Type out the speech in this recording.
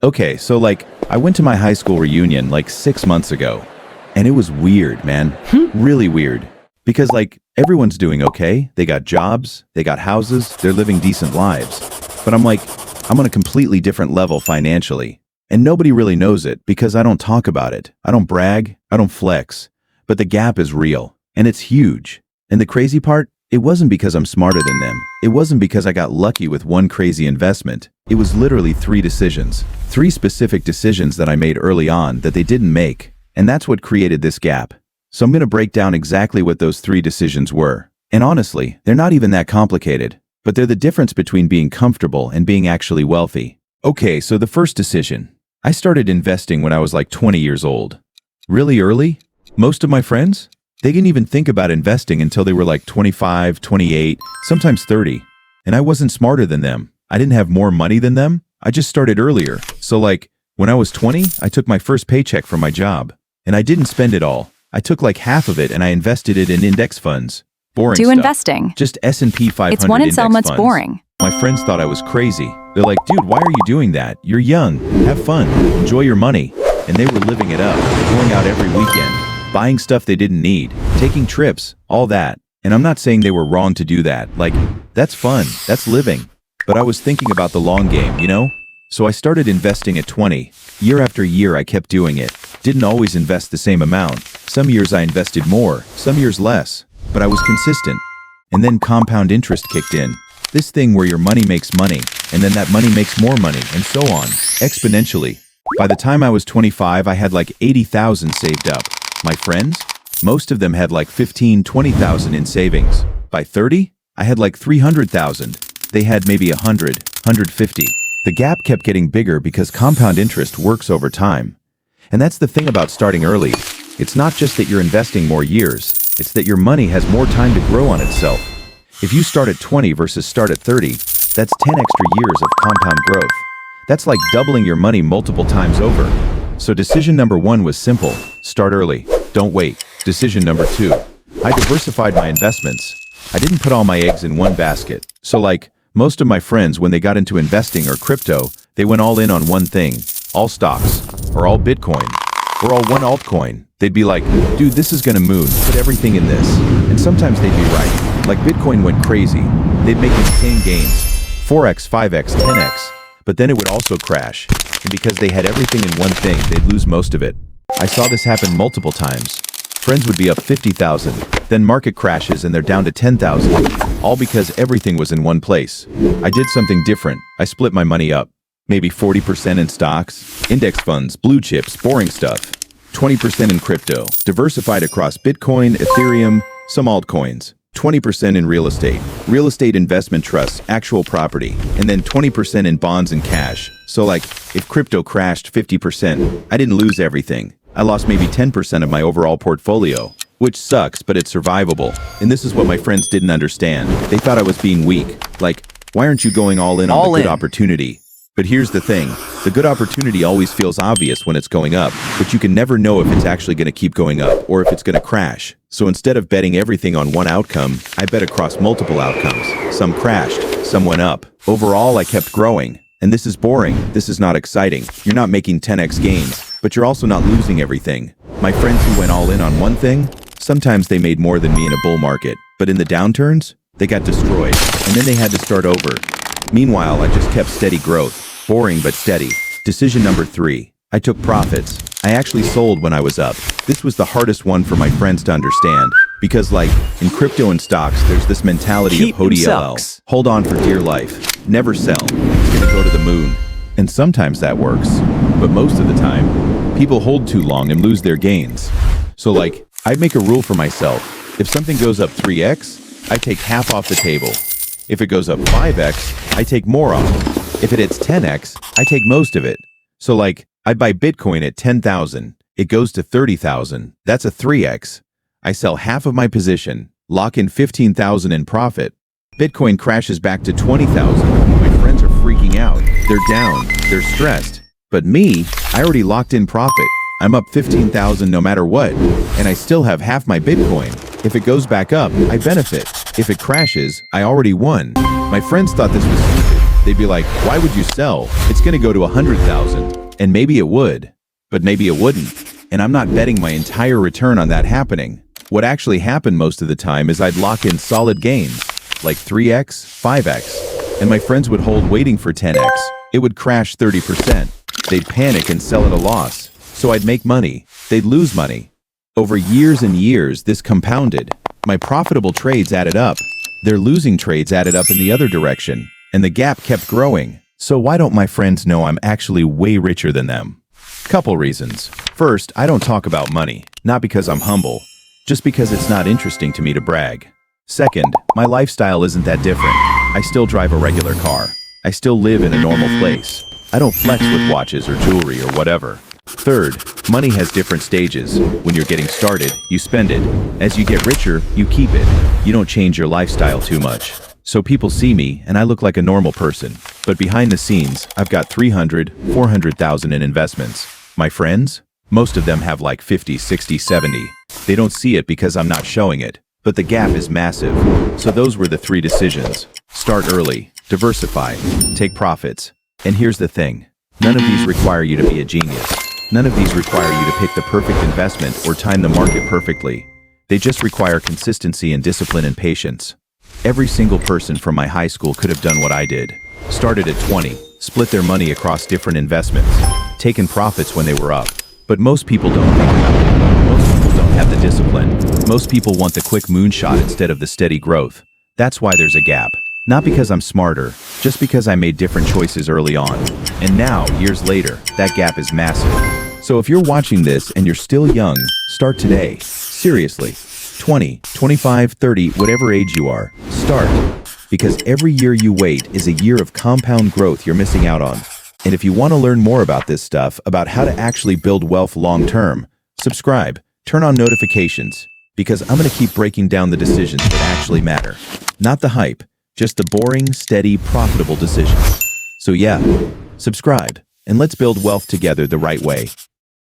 Okay, so I went to my high school reunion like 6 months ago, and it was weird, man. Really weird. Because everyone's doing okay. They got jobs, they got houses, they're living decent lives. But I'm on a completely different level financially. And nobody really knows it because I don't talk about it. I don't brag, I don't flex. But the gap is real, and it's huge. And the crazy part, it wasn't because I'm smarter than them. It wasn't because I got lucky with one crazy investment. It was literally 3 decisions. 3 specific decisions that I made early on that they didn't make. And that's what created this gap. So I'm going to break down exactly what those 3 decisions were. And honestly, they're not even that complicated. But they're the difference between being comfortable and being actually wealthy. Okay, so the first decision. I started investing when I was 20 years old. Really early? Most of my friends? They didn't even think about investing until they were 25, 28, sometimes 30. And I wasn't smarter than them. I didn't have more money than them. I just started earlier. So when I was 20, I took my first paycheck from my job. And I didn't spend it all. I took half of it and I invested it in index funds. Boring stuff. Investing. Just S&P 500 It's one in index Selma's funds. boring. My friends thought I was crazy. They're like, dude, why are you doing that? You're young. Have fun. Enjoy your money. And they were living it up, going out every weekend, buying stuff they didn't need, taking trips, all that. And I'm not saying they were wrong to do that. That's fun. That's living. But I was thinking about the long game, you know? So I started investing at 20. Year after year, I kept doing it. Didn't always invest the same amount. Some years I invested more, some years less. But I was consistent. And then compound interest kicked in. This thing where your money makes money, and then that money makes more money, and so on, exponentially. By the time I was 25, I had 80,000 saved up. My friends? Most of them had 15, 20,000 in savings. By 30, I had 300,000. They had maybe 100, 150. The gap kept getting bigger because compound interest works over time. And that's the thing about starting early. It's not just that you're investing more years, it's that your money has more time to grow on itself. If you start at 20 versus start at 30, that's 10 extra years of compound growth. That's like doubling your money multiple times over. So decision number 1 was simple. Start early. Don't wait. Decision number 2. I diversified my investments. I didn't put all my eggs in one basket. So most of my friends, when they got into investing or crypto, they went all in on one thing. All stocks. Or all Bitcoin. Or all one altcoin. They'd be like, dude, this is gonna move. Put everything in this. And sometimes they'd be right. Bitcoin went crazy. They'd make insane gains. 4x, 5x, 10x. But then it would also crash. And because they had everything in one thing, they'd lose most of it. I saw this happen multiple times. Friends would be up 50,000. Then market crashes and they're down to 10,000. All because everything was in one place. I did something different. I split my money up. Maybe 40% in stocks, index funds, blue chips, boring stuff. 20% in crypto, diversified across Bitcoin, Ethereum, some altcoins. 20% in real estate investment trusts, actual property, and then 20% in bonds and cash. So if crypto crashed 50%, I didn't lose everything. I lost maybe 10% of my overall portfolio, which sucks, but it's survivable. And this is what my friends didn't understand. They thought I was being weak. Why aren't you going all in on the good opportunity? But here's the thing. The good opportunity always feels obvious when it's going up, but you can never know if it's actually going to keep going up or if it's going to crash. So instead of betting everything on one outcome, I bet across multiple outcomes. Some crashed, some went up. Overall, I kept growing. And this is boring. This is not exciting. You're not making 10x gains, but you're also not losing everything. My friends who went all in on one thing, sometimes they made more than me in a bull market. But in the downturns, they got destroyed. And then they had to start over. Meanwhile, I just kept steady growth. Boring but steady. Decision number 3. I took profits. I actually sold when I was up. This was the hardest one for my friends to understand. Because in crypto and stocks, there's this mentality of HODL. Hold on for dear life. Never sell. It's gonna go to the moon. And sometimes that works. But most of the time, people hold too long and lose their gains. So I'd make a rule for myself. If something goes up 3x, I take half off the table. If it goes up 5x, I take more off. If it hits 10x, I take most of it. So I buy Bitcoin at 10,000. It goes to 30,000. That's a 3x. I sell half of my position, lock in 15,000 in profit. Bitcoin crashes back to 20,000. My friends are freaking out. They're down. They're stressed. But me, I already locked in profit. I'm up 15,000 no matter what. And I still have half my Bitcoin. If it goes back up, I benefit. If it crashes, I already won. My friends thought this was stupid. They'd be like, why would you sell? It's gonna go to 100,000. And maybe it would, but maybe it wouldn't. And I'm not betting my entire return on that happening. What actually happened most of the time is I'd lock in solid gains, like 3x, 5x, and my friends would hold waiting for 10x. It would crash 30%. They'd panic and sell at a loss. So I'd make money. They'd lose money. Over years and years, this compounded. My profitable trades added up. Their losing trades added up in the other direction, and the gap kept growing. So why don't my friends know I'm actually way richer than them? Couple reasons. First, I don't talk about money, not because I'm humble, just because it's not interesting to me to brag. Second, my lifestyle isn't that different. I still drive a regular car. I still live in a normal place. I don't flex with watches or jewelry or whatever. Third, money has different stages. When you're getting started, you spend it. As you get richer, you keep it. You don't change your lifestyle too much. So people see me and I look like a normal person. But behind the scenes, I've got 300, 400,000 in investments. My friends? Most of them have like 50, 60, 70. They don't see it because I'm not showing it. But the gap is massive. So those were the 3 decisions. Start early, diversify, take profits. And here's the thing. None of these require you to be a genius. None of these require you to pick the perfect investment or time the market perfectly. They just require consistency and discipline and patience. Every single person from my high school could have done what I did. Started at 20, split their money across different investments, taken profits when they were up. But most people don't think about it. Most people don't have the discipline. Most people want the quick moonshot instead of the steady growth. That's why there's a gap. Not because I'm smarter, just because I made different choices early on. And now, years later, that gap is massive. So if you're watching this and you're still young, start today. Seriously. 20, 25, 30, whatever age you are, start. Because every year you wait is a year of compound growth you're missing out on. And if you want to learn more about this stuff, about how to actually build wealth long-term, subscribe, turn on notifications, because I'm going to keep breaking down the decisions that actually matter. Not the hype, just the boring, steady, profitable decisions. So yeah, subscribe, and let's build wealth together the right way.